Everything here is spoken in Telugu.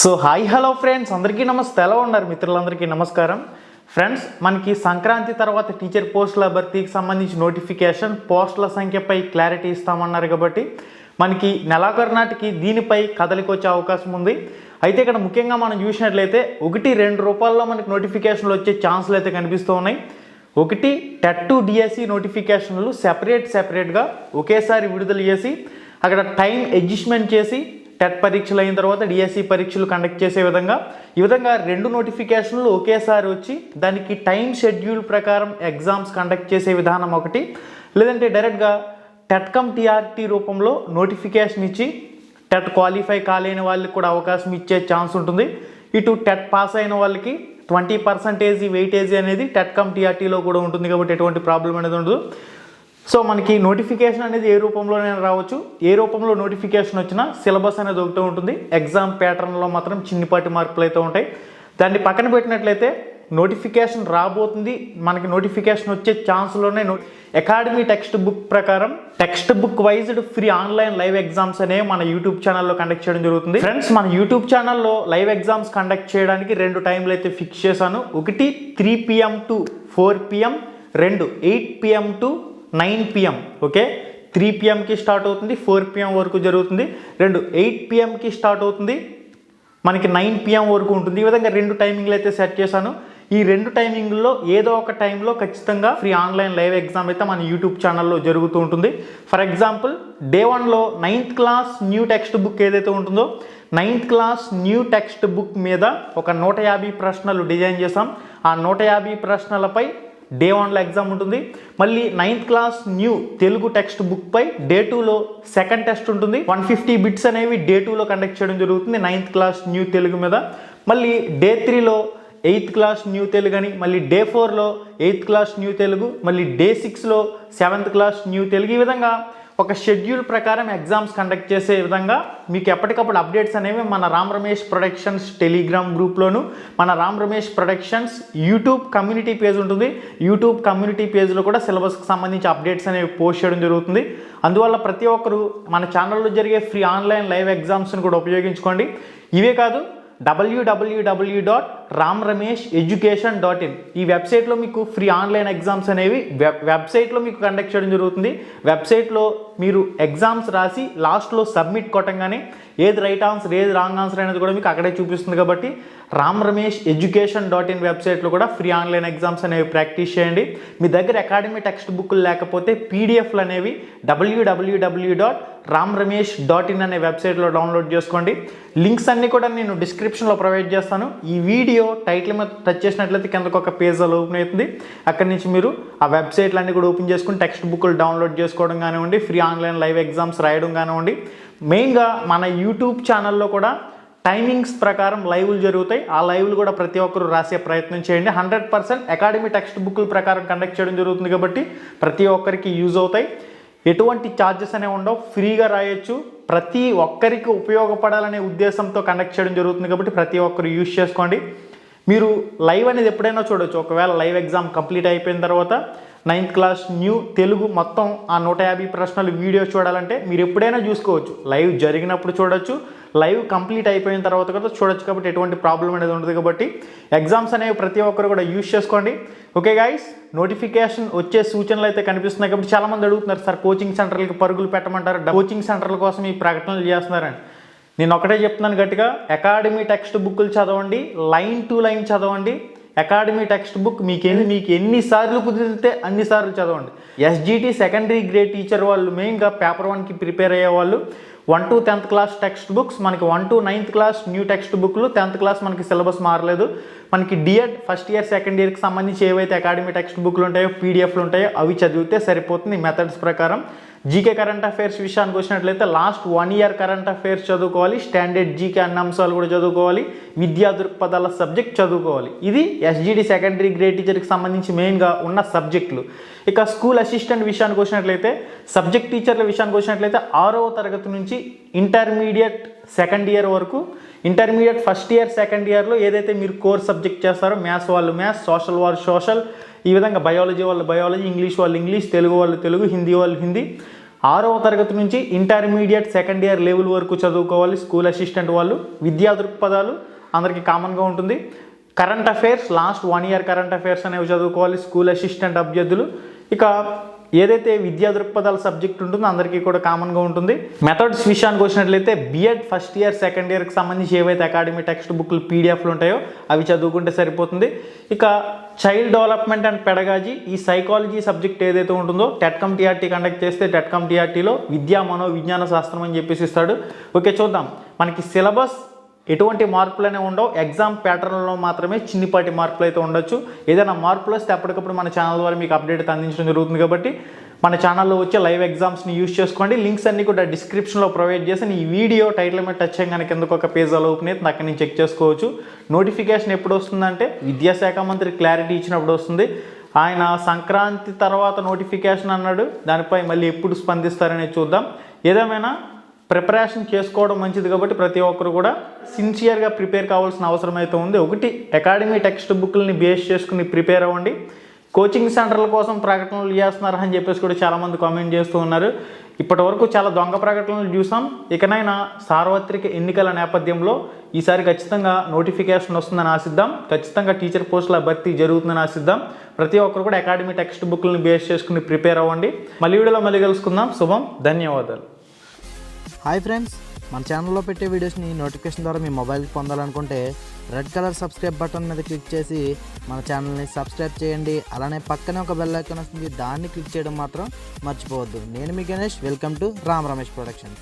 సో హాయ్ హలో ఫ్రెండ్స్, అందరికీ నమస్తే. ఎలా ఉన్నారు మిత్రులందరికీ నమస్కారం. ఫ్రెండ్స్, మనకి సంక్రాంతి తర్వాత టీచర్ పోస్టుల భర్తీకి సంబంధించి నోటిఫికేషన్, పోస్టుల సంఖ్యపై క్లారిటీ ఇస్తామన్నారు కాబట్టి మనకి నెలాఖరు నాటికి దీనిపై కదలిక వచ్చే అవకాశం ఉంది. అయితే ఇక్కడ ముఖ్యంగా మనం చూసినట్లయితే 1-2 రూపాయల్లో మనకి నోటిఫికేషన్లు వచ్చే ఛాన్సులు అయితే కనిపిస్తూ ఉన్నాయి. ఒకటి టెట్ డిఎస్సి నోటిఫికేషన్లు సెపరేట్గా ఒకేసారి విడుదల చేసి అక్కడ టైం అడ్జస్ట్మెంట్ చేసి టెట్ పరీక్షలు అయిన తర్వాత డిఎస్సి పరీక్షలు కండక్ట్ చేసే విధంగా ఈ విధంగా 2 నోటిఫికేషన్లు ఒకేసారి వచ్చి దానికి టైం షెడ్యూల్ ప్రకారం ఎగ్జామ్స్ కండక్ట్ చేసే విధానం ఒకటి, లేదంటే డైరెక్ట్గా టెట్ కమ్ టీఆర్టీ రూపంలో నోటిఫికేషన్ ఇచ్చి టెట్ క్వాలిఫై కాలేని వాళ్ళకి కూడా అవకాశం ఇచ్చే ఛాన్స్ ఉంటుంది. ఇటు టెట్ పాస్ అయిన వాళ్ళకి 20% వెయిటేజ్ అనేది టెట్ కమ్ టీఆర్టీలో కూడా ఉంటుంది కాబట్టి ఎటువంటి ప్రాబ్లం అనేది ఉండదు. సో మనకి నోటిఫికేషన్ అనేది ఏ రూపంలోనైనా రావచ్చు. ఏ రూపంలో నోటిఫికేషన్ వచ్చినా సిలబస్ అనేది ఒకటే ఉంటుంది. ఎగ్జామ్ ప్యాటర్న్లో మాత్రం చిన్నపాటి మార్పులు అయితే ఉంటాయి. దాన్ని పక్కన పెట్టినట్లయితే నోటిఫికేషన్ రాబోతుంది, మనకి నోటిఫికేషన్ వచ్చే ఛాన్స్లోనే అకాడమీ టెక్స్ట్ బుక్ ప్రకారం text book వైజ్డ్ free online live exams అనేవి మన యూట్యూబ్ ఛానల్లో కండక్ట్ చేయడం జరుగుతుంది. ఫ్రెండ్స్, మన యూట్యూబ్ ఛానల్లో లైవ్ ఎగ్జామ్స్ కండక్ట్ చేయడానికి 2 టైంలు అయితే ఫిక్స్ చేశాను. ఒకటి 3 PM to 4 PM, 2 8 PM to 9 PM. Okay, 3 PMకి స్టార్ట్ అవుతుంది, 4 PM వరకు జరుగుతుంది. 8 PMకి స్టార్ట్ అవుతుంది, మనకి 9 PM వరకు ఉంటుంది. ఈ విధంగా 2 టైమింగ్లు అయితే సెట్ చేశాను. ఈ 2 టైమింగ్లో ఏదో ఒక టైంలో ఖచ్చితంగా ఫ్రీ ఆన్లైన్ లైవ్ ఎగ్జామ్ అయితే మన యూట్యూబ్ ఛానల్లో జరుగుతూ ఉంటుంది. ఫర్ ఎగ్జాంపుల్ డే 1లో 9th class new text book ఏదైతే ఉంటుందో 9th class new text book మీద ఒక 150 ప్రశ్నలు డిజైన్ చేసాం. ఆ 150 ప్రశ్నలపై డే 1లో ఎగ్జామ్ ఉంటుంది. మళ్ళీ 9th class new Telugu text book పై డే 2లో సెకండ్ టెస్ట్ ఉంటుంది. 150 బిట్స్ అనేవి డే 2లో కండక్ట్ చేయడం జరుగుతుంది 9th క్లాస్ న్యూ తెలుగు మీద. మళ్ళీ డే 3లో 8th క్లాస్ న్యూ తెలుగు అని, మళ్ళీ డే 4లో 8th క్లాస్ న్యూ తెలుగు, మళ్ళీ డే 6లో 7th క్లాస్ న్యూ తెలుగు. ఈ విధంగా ఒక షెడ్యూల్ ప్రకారం ఎగ్జామ్స్ కండక్ట్ చేసే విధంగా మీకు ఎప్పటికప్పుడు అప్డేట్స్ అనేవి మన రామ్ రమేష్ ప్రొడక్షన్స్ టెలిగ్రామ్ గ్రూప్లోను, మన Ram Ramesh productions YouTube community page ఉంటుంది. యూట్యూబ్ కమ్యూనిటీ పేజ్లో కూడా సిలబస్కి సంబంధించి అప్డేట్స్ అనేవి పోస్ట్ చేయడం జరుగుతుంది. అందువల్ల ప్రతి ఒక్కరు మన ఛానల్లో జరిగే ఫ్రీ ఆన్లైన్ లైవ్ ఎగ్జామ్స్ని కూడా ఉపయోగించుకోండి. ఇవే కాదు, www.ramramesheducation.in ఈ వెబ్సైట్లో మీకు ఫ్రీ ఆన్లైన్ ఎగ్జామ్స్ అనేవి వెబ్సైట్లో మీకు కండక్ట్ చేయడం జరుగుతుంది. వెబ్సైట్లో మీరు ఎగ్జామ్స్ రాసి లాస్ట్లో సబ్మిట్ కొట్టంగానే ఏది రైట్ ఆన్సర్ ఏది రాంగ్ ఆన్సర్ అనేది కూడా మీకు అక్కడే చూపిస్తుంది. కాబట్టి ramramesheducation.in వెబ్సైట్లో కూడా ఫ్రీ ఆన్లైన్ ఎగ్జామ్స్ అనేవి ప్రాక్టీస్ చేయండి. మీ దగ్గర అకాడమీ టెక్స్ట్ బుక్లు లేకపోతే పీడిఎఫ్లు అనేవి www.ramramesh.in అనే వెబ్సైట్లో డౌన్లోడ్ చేసుకోండి. లింక్స్ అన్నీ కూడా నేను డిస్క్రిప్షన్లో ప్రొవైడ్ చేస్తాను. ఈ వీడియో టైటిల్ మీద టచ్ చేసినట్లయితే కిందకు ఒక పేజ్ ఓపెన్ అవుతుంది. అక్కడి నుంచి మీరు ఆ వెబ్సైట్లు అన్నీ కూడా ఓపెన్ చేసుకుని టెక్స్ట్ బుక్లు డౌన్లోడ్ చేసుకోవడం కానివ్వండి, ఫ్రీ ఆన్లైన్ లైవ్ ఎగ్జామ్స్ రాయడం కానివ్వండి. మెయిన్గా మన యూట్యూబ్ ఛానల్లో కూడా టైమింగ్స్ ప్రకారం లైవ్లు జరుగుతాయి. ఆ లైవ్లు కూడా ప్రతి ఒక్కరు రాసే ప్రయత్నం చేయండి. 100% అకాడమీ టెక్స్ట్ బుక్ల ప్రకారం కండక్ట్ చేయడం జరుగుతుంది కాబట్టి ప్రతి ఒక్కరికి యూజ్ అవుతాయి. ఎటువంటి ఛార్జెస్ అనేవి ఉండవు, ఫ్రీగా రాయొచ్చు. ప్రతి ఒక్కరికి ఉపయోగపడాలనే ఉద్దేశంతో కండక్ట్ చేయడం జరుగుతుంది కాబట్టి ప్రతి ఒక్కరు యూజ్ చేసుకోండి. మీరు లైవ్ అనేది ఎప్పుడైనా చూడొచ్చు. ఒకవేళ లైవ్ ఎగ్జామ్ కంప్లీట్ అయిపోయిన తర్వాత 9th క్లాస్ న్యూ తెలుగు మొత్తం ఆ 150 ప్రశ్నలు వీడియో చూడాలంటే మీరు ఎప్పుడైనా చూసుకోవచ్చు. లైవ్ జరిగినప్పుడు చూడొచ్చు, లైవ్ కంప్లీట్ అయిపోయిన తర్వాత కూడా చూడొచ్చు. కాబట్టి ఎటువంటి ప్రాబ్లం అనేది ఉండదు. కాబట్టి ఎగ్జామ్స్ అనేవి ప్రతి ఒక్కరు కూడా యూజ్ చేసుకోండి. ఓకే గైస్, నోటిఫికేషన్ వచ్చే సూచనలు అయితే కనిపిస్తున్నాయి. కాబట్టి చాలామంది అడుగుతున్నారు, సార్ కోచింగ్ సెంటర్లకి పరుగులు పెట్టమంటారు, కోచింగ్ సెంటర్ల కోసం ఈ ప్రకటనలు చేస్తున్నారని. నేను ఒకటే చెప్తున్నాను గట్టిగా, అకాడమీ టెక్స్ట్ బుక్లు చదవండి, లైన్ టు లైన్ చదవండి. అకాడమీ టెక్స్ట్ బుక్ మీకు ఎన్నిసార్లు కుదిరితే అన్నిసార్లు చదవండి. ఎస్జిటి సెకండరీ గ్రేడ్ టీచర్ వాళ్ళు మెయిన్గా పేపర్ 1కి ప్రిపేర్ అయ్యే వాళ్ళు 1 to 10th class text books, మనకి 1 to 9th class new text బుక్లు, 10th క్లాస్ మనకి సిలబస్ మారలేదు. మనకి డిఎడ్ ఫస్ట్ ఇయర్ సెకండ్ ఇయర్కి సంబంధించి ఏవైతే అకాడమీ టెక్స్ట్ బుక్లు ఉంటాయో పీడిఎఫ్లు ఉంటాయో అవి చదివితే సరిపోతుంది. మెథడ్స్ ప్రకారం జీకే కరెంట్ అఫైర్స్ విషయానికి వచ్చినట్లయితే లాస్ట్ 1 year కరెంట్ అఫైర్స్ చదువుకోవాలి, స్టాండర్డ్ జీకే అన్ని అంశాలు కూడా చదువుకోవాలి, విద్యా దృక్పథాల సబ్జెక్ట్ చదువుకోవాలి. ఇది ఎస్జిడి సెకండరీ గ్రేడ్ టీచర్కి సంబంధించి మెయిన్గా ఉన్న సబ్జెక్టులు. ఇక స్కూల్ అసిస్టెంట్ విషయానికి వచ్చినట్లయితే, సబ్జెక్ట్ టీచర్ల విషయానికి వచ్చినట్లయితే 6వ తరగతి నుంచి ఇంటర్మీడియట్ సెకండ్ ఇయర్ వరకు, ఇంటర్మీడియట్ ఫస్ట్ ఇయర్ సెకండ్ ఇయర్లో ఏదైతే మీరు కోర్ సబ్జెక్ట్ చేస్తారో, మ్యాథ్స్ వాళ్ళు మ్యాథ్స్, సోషల్ వాళ్ళు సోషల్, ఈ విధంగా బయాలజీ వాళ్ళు బయాలజీ, ఇంగ్లీష్ వాళ్ళు ఇంగ్లీష్, తెలుగు వాళ్ళు తెలుగు, హిందీ వాళ్ళు హిందీ, 6వ తరగతి నుంచి ఇంటర్మీడియట్ సెకండ్ ఇయర్ లెవెల్ వరకు చదువుకోవాలి స్కూల్ అసిస్టెంట్ వాళ్ళు. విద్యా దృక్పథాలు అందరికీ కామన్గా ఉంటుంది. Current affairs last 1 year current affairs అనేవి చదువుకోవాలి స్కూల్ అసిస్టెంట్ అభ్యర్థులు. ఇక ఏదైతే విద్యా దృక్పథాల సబ్జెక్ట్ ఉంటుందో అందరికీ కూడా కామన్గా ఉంటుంది. మెథడ్స్ విషయానికి వచ్చినట్లయితే బిఎడ్ ఫస్ట్ ఇయర్ సెకండ్ ఇయర్కి సంబంధించి ఏవైతే అకాడమీ టెక్స్ట్ బుక్లు పీడిఎఫ్లు ఉంటాయో అవి చదువుకుంటే సరిపోతుంది. ఇక చైల్డ్ డెవలప్మెంట్ అండ్ పెడగాజీ ఈ సైకాలజీ సబ్జెక్ట్ ఏదైతే ఉంటుందో టెట్కమ్ టీఆర్టీ కండక్ట్ చేస్తే టెట్కమ్ టీఆర్టీలో విద్యా మనోవిజ్ఞాన శాస్త్రం అని చెప్పేసి ఇస్తాడు. ఓకే, చూద్దాం. మనకి సిలబస్ ఎటువంటి మార్పులనే ఉండవు. ఎగ్జామ్ ప్యాటర్న్లో మాత్రమే చిన్నిపాటి మార్పులు అయితే ఉండొచ్చు. ఏదైనా మార్పులు వస్తే అప్పటికప్పుడు మన ఛానల్ ద్వారా మీకు అప్డేట్ అందించడం జరుగుతుంది. కాబట్టి మన ఛానల్లో వచ్చే లైవ్ ఎగ్జామ్స్ని యూజ్ చేసుకోండి. లింక్స్ అన్ని కూడా డిస్క్రిప్షన్లో ప్రొవైడ్ చేసి ఈ వీడియో టైటిల్ మీద టచ్ చేయగానే కిందకు ఒక పేజ్ అలా ఓపెన్ అయితే అక్కడి నుంచి చెక్ చేసుకోవచ్చు. నోటిఫికేషన్ ఎప్పుడు వస్తుందంటే విద్యాశాఖ మంత్రి క్లారిటీ ఇచ్చినప్పుడు వస్తుంది. ఆయన సంక్రాంతి తర్వాత నోటిఫికేషన్ అన్నాడు. దానిపై మళ్ళీ ఎప్పుడు స్పందిస్తారనేది చూద్దాం. ఏదేమైనా ప్రిపరేషన్ చేసుకోవడం మంచిది కాబట్టి ప్రతి ఒక్కరు కూడా సిన్సియర్గా ప్రిపేర్ కావాల్సిన అవసరం అయితే ఉంది. ఒకటి, అకాడమీ టెక్స్ట్ బుక్లని బేస్ చేసుకుని ప్రిపేర్ అవ్వండి. కోచింగ్ సెంటర్ల కోసం ప్రకటనలు చేస్తున్నారు అని చెప్పేసి కూడా చాలామంది కామెంట్ చేస్తూ ఉన్నారు. ఇప్పటి వరకు చాలా దొంగ ప్రకటనలు చూసాం. ఇకనైనా సార్వత్రిక ఎన్నికల నేపథ్యంలో ఈసారి ఖచ్చితంగా నోటిఫికేషన్ వస్తుందని ఆశిద్దాం. ఖచ్చితంగా టీచర్ పోస్టుల భర్తీ జరుగుతుందని ఆశిద్దాం. ప్రతి ఒక్కరు కూడా అకాడమీ టెక్స్ట్ బుక్లని బేస్ చేసుకుని ప్రిపేర్ అవ్వండి. మళ్ళీ వీడియోలో మళ్ళీ కలుసుకుందాం. శుభం, ధన్యవాదాలు. హాయ్ ఫ్రెండ్స్, మన ఛానల్లో పెట్టే వీడియోస్ని నోటిఫికేషన్ ద్వారా మీ మొబైల్కి పొందాలనుకుంటే రెడ్ కలర్ సబ్స్క్రైబ్ బటన్ మీద క్లిక్ చేసి మన ఛానల్ని సబ్స్క్రైబ్ చేయండి. అలానే పక్కనే ఒక బెల్ ఐకాన్ వస్తుంది, దాన్ని క్లిక్ చేయడం మాత్రం మర్చిపోవద్దు. నేను మీ Ganesh, welcome to Ram Ramesh productions.